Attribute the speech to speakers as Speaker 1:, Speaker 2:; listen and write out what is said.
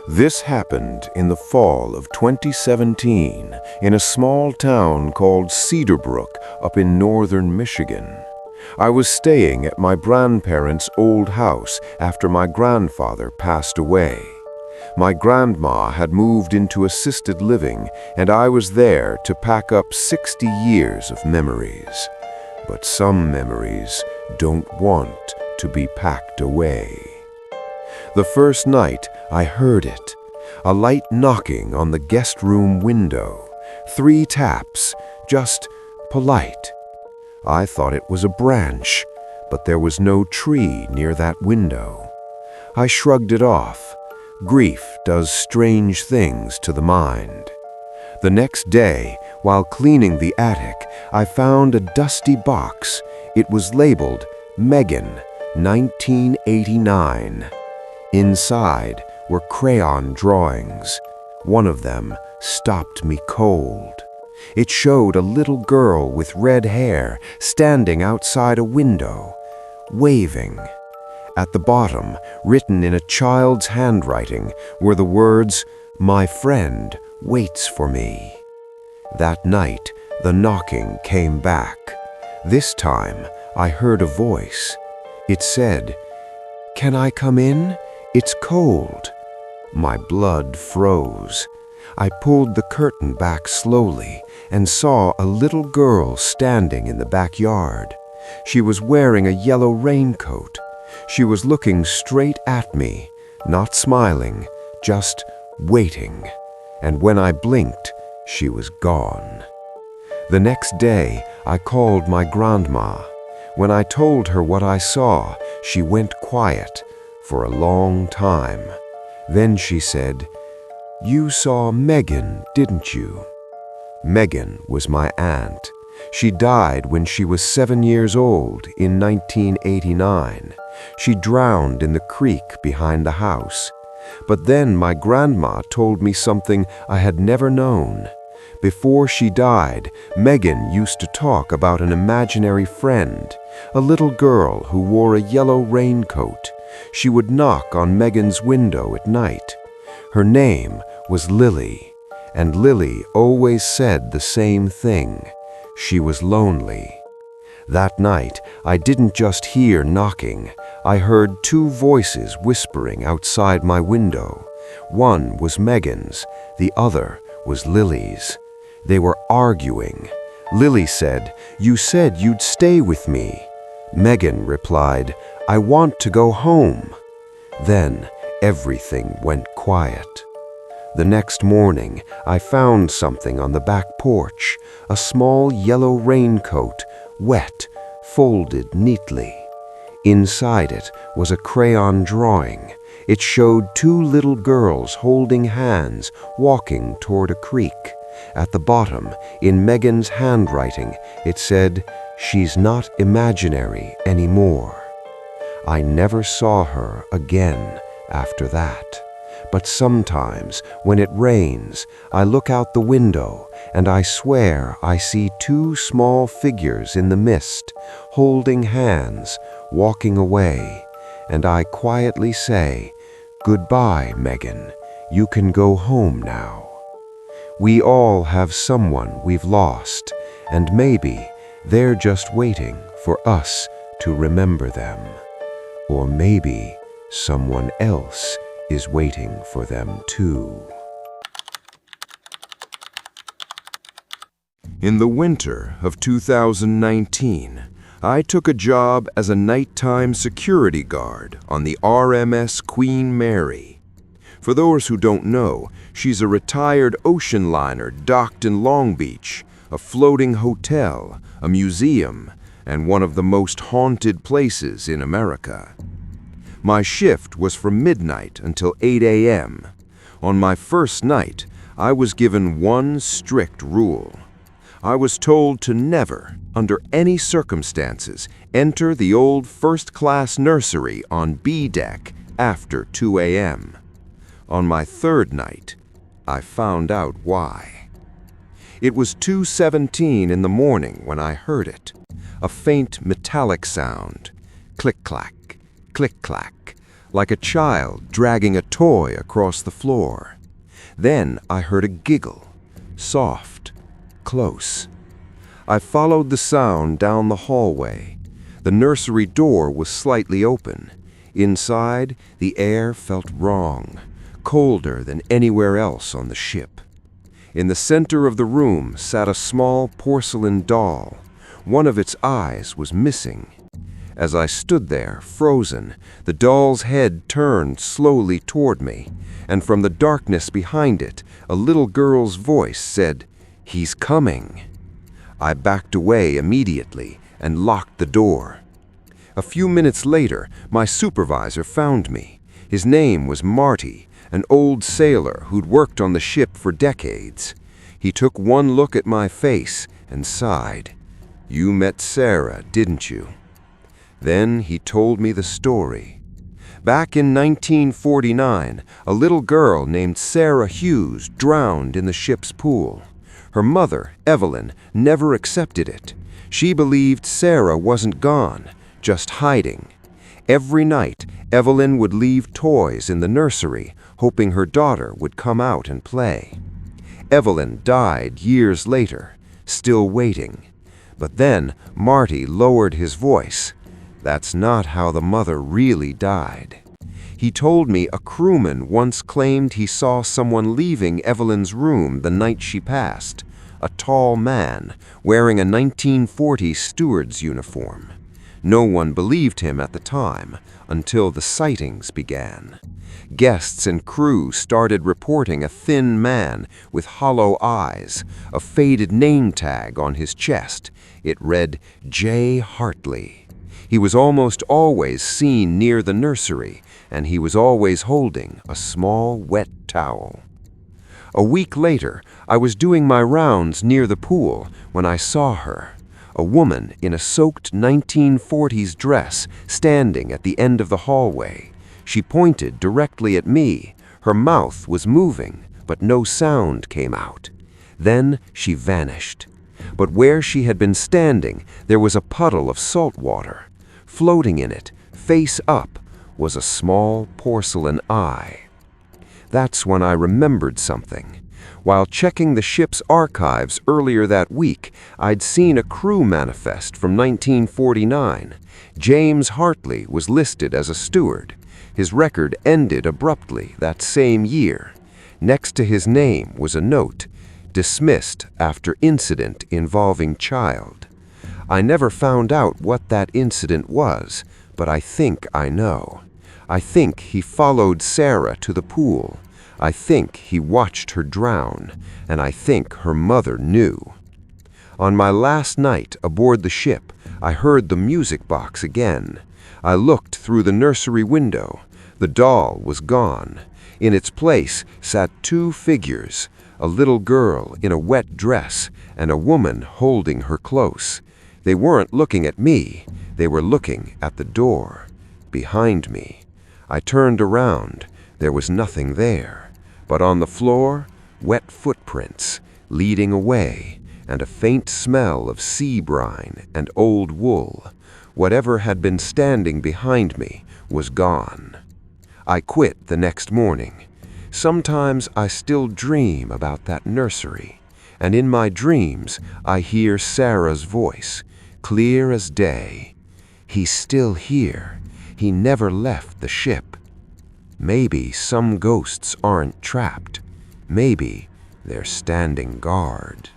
Speaker 1: This happened in the fall of 2017 in a small town called Cedarbrook up in northern Michigan. I was staying at my grandparents' old house after my grandfather passed away. My grandma had moved into assisted living, and I was there to pack up 60 years of memories. But some memories don't want to be packed away. The first night I heard it, a light knocking on the guest room window, 3 taps, just polite. I thought it was a branch, but there was no tree near that window. I shrugged it off. Grief does strange things to the mind. The next day, while cleaning the attic, I found a dusty box. It was labeled Megan, 1989. Inside were crayon drawings. One of them stopped me cold. It showed a little girl with red hair standing outside a window, waving. At the bottom, written in a child's handwriting, were the words, "My friend waits for me." That night, the knocking came back. This time, I heard a voice. It said, "Can I come in? It's cold." My blood froze. I pulled the curtain back slowly and saw a little girl standing in the backyard. She was wearing a yellow raincoat. She was looking straight at me, not smiling, just waiting. And when I blinked, she was gone. The next day, I called my grandma. When I told her what I saw, she went quiet for a long time. Then she said, "You saw Megan, didn't you?" Megan was my aunt. She died when she was 7 years old in 1989. She drowned in the creek behind the house. But then my grandma told me something I had never known. Before she died, Megan used to talk about an imaginary friend, a little girl who wore a yellow raincoat. She would knock on Megan's window at night. Her name was Lily, and Lily always said the same thing. She was lonely. That night, I didn't just hear knocking. I heard 2 voices whispering outside my window. One was Megan's, the other was Lily's. They were arguing. Lily said, "You said you'd stay with me." Megan replied, "I want to go home." Then everything went quiet. The next morning, I found something on the back porch, a small yellow raincoat, wet, folded neatly. Inside it was a crayon drawing. It showed 2 little girls holding hands, walking toward a creek. At the bottom, in Megan's handwriting, it said, "She's not imaginary anymore." I never saw her again after that. But sometimes, when it rains, I look out the window and I swear I see 2 small figures in the mist, holding hands, walking away, and I quietly say, "Goodbye, Megan. You can go home now." We all have someone we've lost, and maybe they're just waiting for us to remember them. Or maybe someone else is waiting for them too. In the winter of 2019, I took a job as a nighttime security guard on the RMS Queen Mary. For those who don't know, she's a retired ocean liner docked in Long Beach, a floating hotel, a museum, and one of the most haunted places in America. My shift was from midnight until 8 a.m. On my first night, I was given one strict rule. I was told to never, under any circumstances, enter the old first-class nursery on B deck after 2 a.m. On my third night, I found out why. It was 2:17 in the morning when I heard it, a faint metallic sound, click-clack, click-clack, like a child dragging a toy across the floor. Then I heard a giggle, soft, close. I followed the sound down the hallway. The nursery door was slightly open. Inside, the air felt wrong, colder than anywhere else on the ship. In the center of the room sat a small porcelain doll. One of its eyes was missing. As I stood there, frozen, the doll's head turned slowly toward me, and from the darkness behind it, a little girl's voice said, "He's coming." I backed away immediately and locked the door. A few minutes later, my supervisor found me. His name was Marty, an old sailor who'd worked on the ship for decades. He took one look at my face and sighed. "You met Sarah, didn't you?" Then he told me the story. Back in 1949, a little girl named Sarah Hughes drowned in the ship's pool. Her mother, Evelyn, never accepted it. She believed Sarah wasn't gone, just hiding. Every night, Evelyn would leave toys in the nursery, hoping her daughter would come out and play. Evelyn died years later, still waiting. But then Marty lowered his voice. That's not how the mother really died. He told me a crewman once claimed he saw someone leaving Evelyn's room the night she passed, a tall man wearing a 1940s steward's uniform. No one believed him at the time, until the sightings began. Guests and crew started reporting a thin man with hollow eyes, a faded name tag on his chest. It read, J. Hartley. He was almost always seen near the nursery, and he was always holding a small wet towel. A week later, I was doing my rounds near the pool when I saw her, a woman in a soaked 1940s dress standing at the end of the hallway. She pointed directly at me. Her mouth was moving, but no sound came out. Then she vanished. But where she had been standing, there was a puddle of salt water. Floating in it, face up, was a small porcelain eye. That's when I remembered something. While checking the ship's archives earlier that week, I'd seen a crew manifest from 1949. James Hartley was listed as a steward. His record ended abruptly that same year. Next to his name was a note, dismissed after incident involving child. I never found out what that incident was, but I think I know. I think he followed Sarah to the pool. I think he watched her drown, and I think her mother knew. On my last night aboard the ship, I heard the music box again. I looked through the nursery window. The doll was gone. In its place sat two figures, a little girl in a wet dress and a woman holding her close. They weren't looking at me. They were looking at the door, behind me. I turned around. There was nothing there. But on the floor, wet footprints leading away, and a faint smell of sea brine and old wool. Whatever had been standing behind me was gone. I quit the next morning. Sometimes I still dream about that nursery, and in my dreams I hear Sarah's voice, clear as day. He's still here. He never left the ship. Maybe some ghosts aren't trapped. Maybe they're standing guard.